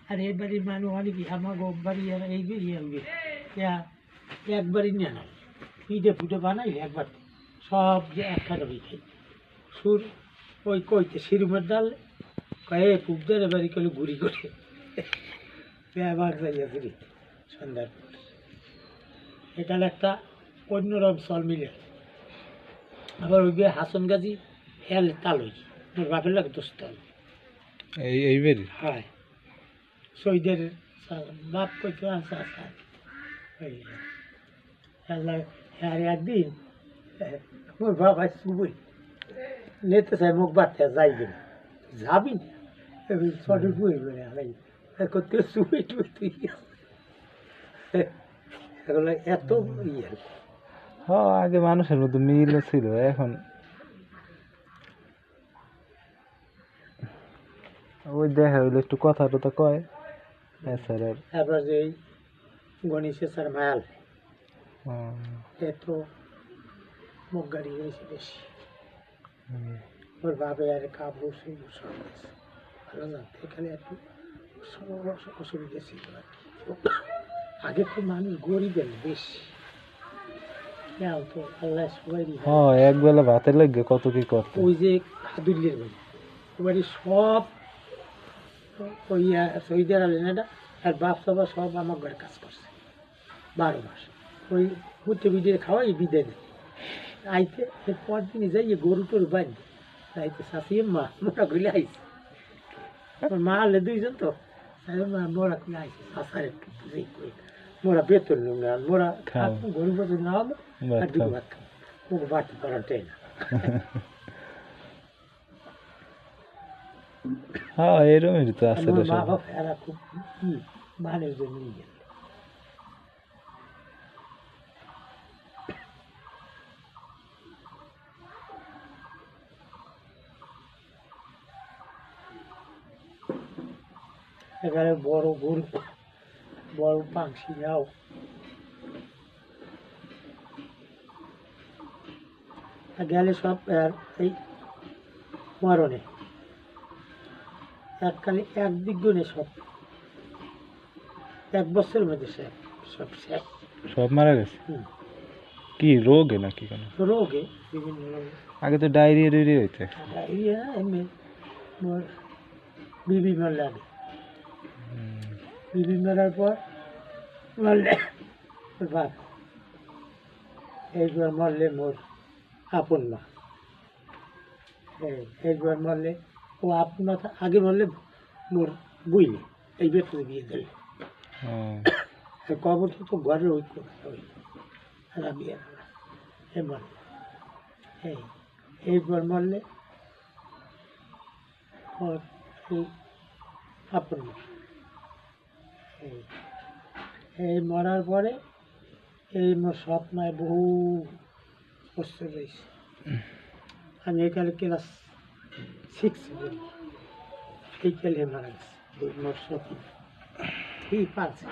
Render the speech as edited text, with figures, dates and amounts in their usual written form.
আর এই বাড়ির মানুষ অনেক আমার বাড়ি এই একবারই নিয়ে না পিঠে ফুটে বানাই একবার সব যে এক খাটাবি খাই সুর ওই কইতে সিরুমের ডাল কয়ে পুবদের বাড়ি করলে ঘুরি করে ব্যাগ যাইয়া ফিরি সন্ধ্যার পর এখানে একটা অন্যরকম চল মিলে আবার ওই হাসন গাজী হেল তালই মোর বাপের লাগে দোস্ত এইবারই হয় সৈদের বাপ কইতে আর একদিন মোর বাবা শুবই লেতে চাই মুখ বাড়তে যাইবে না যাবি না সঠিক বই বলে হারাই করতে শুয়ে টুয়ে তুই এগুলো এত ইয়ে হ্যাঁ আগে মানুষের মধ্যে মিল ছিল এখন ওই দেখা হইলো একটু কথা টথা কয় স্যার আর তারপর যে গণেশে স্যার মায়াল এত মুখ গাড়ি হয়েছে বেশি ওর বাপে আর কাপড় সব ভালো জানতে এখানে একটু অসুবিধা ছিল আর কি আগে তো মানুষ গরিবের বেশি তো আল্লাহ সবাই হ্যাঁ একবেলা ভাতের লাগে কত কি করতো ওই যে হাদুল্লির বাড়ি ওই বাড়ি সব ওই শহীদের আলেন এটা আর বাপ সবা সব আমার ঘরে কাজ করছে 12 মাস ওই ঘুরতে বিদে খাওয়াই বিদে দেয় আইতে এরপর দিনই যাই গরু টরু বাঁধবে আইতে শাশিয়ে মা মোটা খুলে আইছে মা আলে দুইজন তো মোরা খুলে আইছে শাশার একটু বুঝেই কই মোরা বেতন না মোরা গরু বেতন না হলো আর দুটো ভাত খাবো মুখ বাড়তে পারাটাই না হ্যাঁ এরকমই তো আসলে মা বাপ এরা খুব মানুষজন নিয়ে গেল এখানে বড় গরু বড় পাংশি যাও গেলে সব এই মরণে এককালে একদিক গুণে সব 1 বছরের মধ্যে সব শেষ সব মারা গেছে কি রোগে নাকি কেন রোগে বিভিন্ন রোগে আগে তো ডায়রিয়া হইতে ডায়রিয়া এমনি মোর বিবি মরলে আগে বিবি মরার পর মরলে ওর বাপ এইবার মরলে মোর আপন মা এইবার মরলে ও আপন মা আগে মরলে মোর বুইলে এই বেতনে বিয়ে দিলে কবর তো ঘরে ওই ওই বিয়ে এ মরলে এইবার মরলে ওর এই আপন মা এই মরার পরে এই মোর স্বপ্নায় বহু কষ্ট রয়েছে আমি এখানে ক্লাস 6 পড়ি সেই কালে মারা গেছে মোর স্বপ্ন ঠিক পারছে